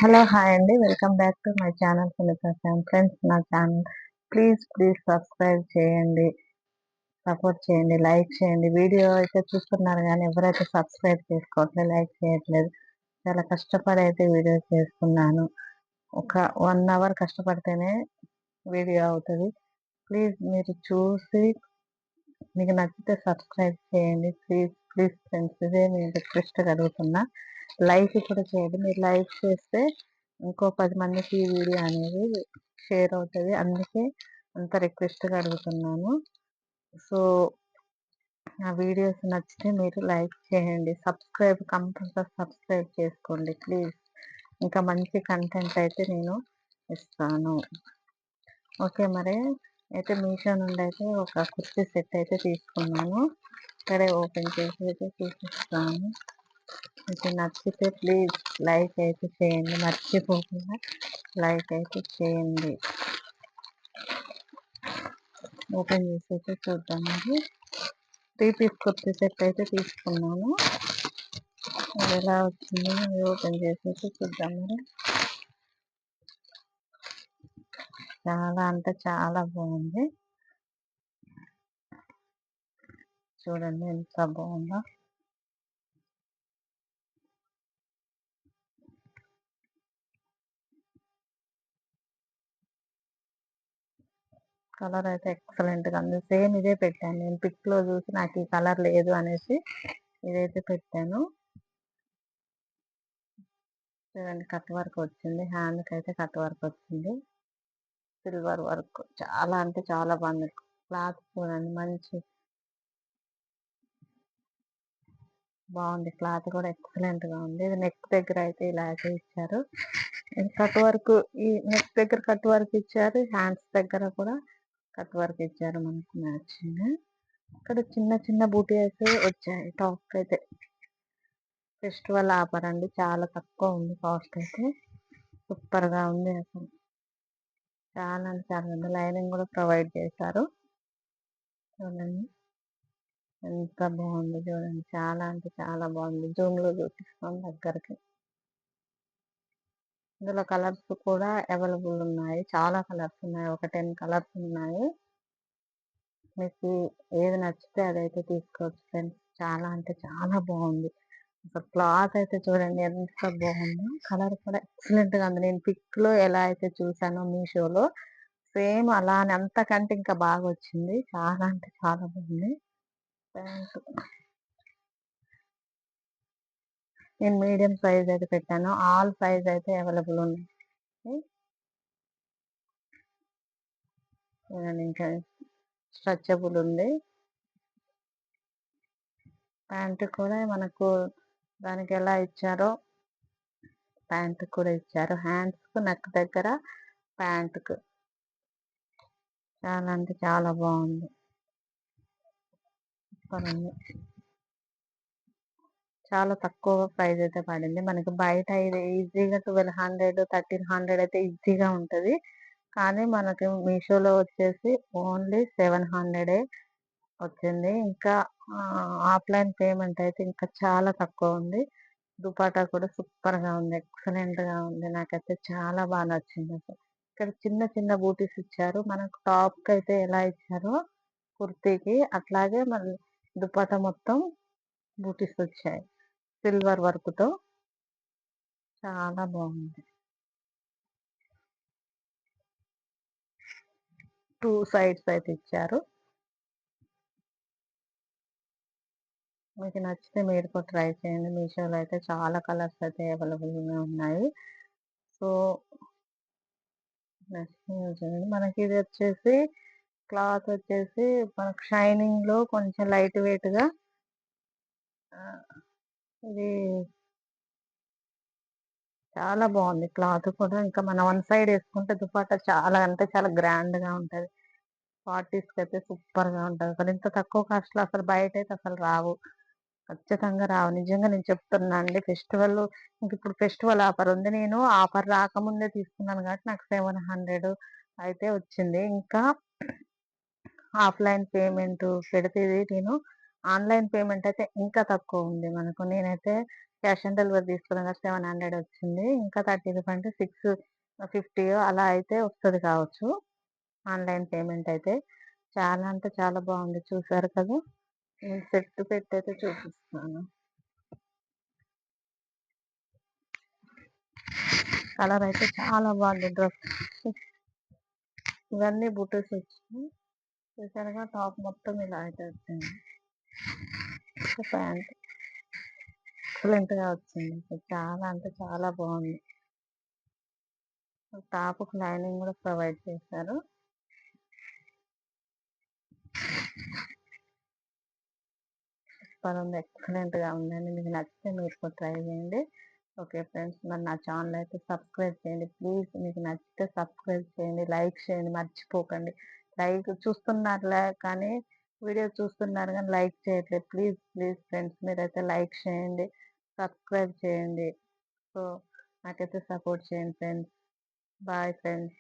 Hello hi అండి. Welcome back to my channel Sunitha Shyam. Friends, నా channel please subscribe చేయండి, support చేయండి, లైక్ చేయండి. వీడియో అయితే చూస్తున్నారు కానీ ఎవరైతే సబ్స్క్రైబ్ చేసుకోవట్లేదు, లైక్ చేయట్లేదు. చాలా కష్టపడి అయితే వీడియో చేస్తున్నాను. ఒక 1 అవర్ కష్టపడితేనే వీడియో అవుతుంది. ప్లీజ్ మీరు చూసి మీకు నచ్చితే సబ్స్క్రైబ్ చేయండి. ప్లీజ్ ఫ్రెండ్స్, ఇదే నేను రిక్వెస్ట్ అడుగుతున్నా. లైక్ కూడా చేయండి. మీరు లైక్ చేస్తే ఇంకో 10 మందికి ఈ వీడియో అనేది షేర్ అవుతుంది. అందుకే అంత రిక్వెస్ట్గా అడుగుతున్నాను. సో నా వీడియోస్ నచ్చితే మీరు లైక్ చేయండి, కంపల్సరీ సబ్స్క్రైబ్ చేసుకోండి ప్లీజ్. ఇంకా మంచి కంటెంట్ అయితే నేను ఇస్తాను. ఓకే, మరి అయితే మీషో నుండి అయితే ఒక కుర్తీ సెట్ అయితే తీసుకున్నాను. ఇక్కడే ఓపెన్ చేసి అయితే చూపిస్తాను. మీకు నచ్చితే ప్లీజ్ లైక్ అయితే చేయండి, మర్చిపోకుండా లైక్ అయితే చేయండి. ఓపెన్ చేసి అయితే చూద్దామండి. 3 పీస్ కుర్తీ సెట్ అయితే తీసుకున్నాను. అది ఎలా వచ్చిందో ఓపెన్ చేసి అయితే చూద్దాం. మరి చాలా అంటే చాలా బాగుంది. చూడండి ఎంత బాగుందో. కలర్ అయితే ఎక్సలెంట్ గా ఉంది. సేమ్ ఇదే పెట్టాను నేను. పిక్ లో చూసి నాకు ఈ కలర్ లేదు అనేసి ఇదైతే పెట్టాను. చూడండి, కట్ వర్క్ వచ్చింది. హ్యాండ్ కి అయితే కట్ వర్క్ వచ్చింది. సిల్వర్ వర్క్ చాలా అంటే చాలా బాగుంది. క్లాత్ చూడండి, మంచి బాగుంది. క్లాత్ కూడా ఎక్సలెంట్ గా ఉంది. ఇది నెక్ దగ్గర అయితే ఇలా అయితే ఇచ్చారు. కట్ వర్క్, ఈ నెక్ దగ్గర కట్ వర్క్ ఇచ్చారు. హ్యాండ్స్ దగ్గర కూడా కట్ వర్క్ ఇచ్చారు మనకి మ్యాచింగ్. ఇక్కడ చిన్న చిన్న బూటీస్ వచ్చాయి. టాప్ అయితే ఫెస్టివల్ ఆఫర్ అండి, చాలా తక్కువ ఉంది కాస్ట్ అయితే. సూపర్ గా ఉంది అసలు. చాలా అంటే చాలా ఉంది. లైనింగ్ కూడా ప్రొవైడ్ చేశారు. చూడండి ఎంత బాగుంది. చూడండి చాలా అంటే చాలా బాగుంది. జూమ్ లో చూపిస్తాం దగ్గరికి. ఇందులో కలర్స్ కూడా అవైలబుల్ ఉన్నాయి. చాలా కలర్స్ ఉన్నాయి. ఒక 10 కలర్స్ ఉన్నాయి. మీకు ఏది నచ్చితే అదైతే తీసుకోవచ్చు ఫ్రెండ్స్. చాలా అంటే చాలా బాగుంది. అసలు క్లాత్ అయితే చూడండి ఎంత బాగుందో. కలర్ కూడా ఎక్సలెంట్ గా ఉంది. నేను పిక్ లో ఎలా అయితే చూసానో మీషోలో సేమ్ అలానే, అంతకంటే ఇంకా బాగా వచ్చింది. చాలా అంటే చాలా బాగుంది. ప్యాంట్ నేను మీడియం సైజ్ అయితే పెట్టాను. ఆల్ సైజ్ అయితే అవైలబుల్ ఉంది. ఇంకా స్ట్రెచబుల్ ఉంది. ప్యాంట్ కూడా మనకు దానికి ఎలా ఇచ్చారో ప్యాంట్ కూడా ఇచ్చారు. హ్యాండ్స్ కు నెక్ దగ్గర ప్యాంట్ కు చాలా అంటే చాలా బాగుంది. చాలా తక్కువ ప్రైస్ అయితే పడింది మనకి. బయట ఇది ఈజీగా 1200 1300 అయితే ఈజీగా ఉంటది. కానీ మనకి మీషోలో వచ్చేసి ఓన్లీ 700 వచ్చింది. ఇంకా ఆఫ్లైన్ పేమెంట్ అయితే ఇంకా చాలా తక్కువ ఉంది. దుపాటా కూడా సూపర్ గా ఉంది, ఎక్సలెంట్ గా ఉంది. నాకైతే చాలా బాగా నచ్చింది అసలు. ఇక్కడ చిన్న చిన్న బూటీస్ ఇచ్చారు. మనకు టాప్ కి అయితే ఎలా ఇచ్చారో కుర్తీకి అట్లాగే మళ్ళీ దుపాటా మొత్తం బూటీస్ వచ్చాయి సిల్వర్ వర్క్ తో. చాలా బాగుంది. 2 సైడ్స్ అయితే ఇచ్చారు. మీకు నచ్చితే మీరు కూడా ట్రై చేయండి. మీషోలో అయితే చాలా కలర్స్ అయితే అవైలబుల్ గా ఉన్నాయి. సో మనకి ఇది వచ్చేసి క్లాత్ వచ్చేసి మనకు షైనింగ్ లో కొంచెం లైట్ వెయిట్ గా ఇది చాలా బాగుంది. క్లాత్ కూడా ఇంకా మనం 1 సైడ్ వేసుకుంటే దుపట్టా చాలా అంటే చాలా గ్రాండ్ గా ఉంటది. పార్టీస్ కి అయితే సూపర్ గా ఉంటది. అసలు ఇంత తక్కువ కాస్ట్ లో అసలు బయట అయితే అసలు రావు, ఖచ్చితంగా రావు. నిజంగా నేను చెప్తున్నా అండి. ఇంక ఇప్పుడు ఫెస్టివల్ ఆఫర్ ఉంది. నేను ఆఫర్ రాకముందే తీసుకున్నాను కాబట్టి నాకు 700 అయితే వచ్చింది. ఇంకా ఆఫ్లైన్ పేమెంట్ పెడితే నేను ఆన్లైన్ పేమెంట్ అయితే ఇంకా తక్కువ ఉంది మనకు. నేనైతే క్యాష్ ఆన్ డెలివరీ తీసుకున్నాం కదా 700 వచ్చింది. ఇంకా 30 రూపీస్ 650 అలా అయితే వస్తది కావచ్చు. ఆన్‌లైన్ పేమెంట్ అయితే. చాలా అంటే చాలా బాగుంది. చూసారు కదా! నేను సెట్ పెట్టయితే చూపిస్తాను. కలర్ అయితే చాలా బాగుంది డ్రెస్. ఇవన్నీ బుటీస్ వచ్చినాయి. చూసారుగా టాప్ మొత్తం ఇలా అయితే వచ్చింది. ప్యాంట్ ఎక్సలెంట్ గా వచ్చింది. చాలా అంటే చాలా బాగుంది. టాప్ లైనింగ్ కూడా ప్రొవైడ్ చేశారు. సూపర్ ఉంది. ఎక్సలెంట్ గా ఉందండి. మీకు నచ్చితే మీరు కూడా ట్రై చేయండి. ఓకే ఫ్రెండ్స్, మరి నా ఛానల్ అయితే సబ్స్క్రైబ్ చేయండి ప్లీజ్. మీకు నచ్చితే సబ్స్క్రైబ్ చేయండి, లైక్ చేయండి, మర్చిపోకండి. లైక్ చూస్తున్నారులే కానీ వీడియో చూస్తున్నారు కానీ లైక్ చేయట్లేదు. ప్లీజ్ ప్లీజ్ ఫ్రెండ్స్, మీరైతే లైక్ చేయండి, సబ్స్క్రైబ్ చేయండి. సో నాకైతే సపోర్ట్ చేయండి ఫ్రెండ్స్. Bye friends.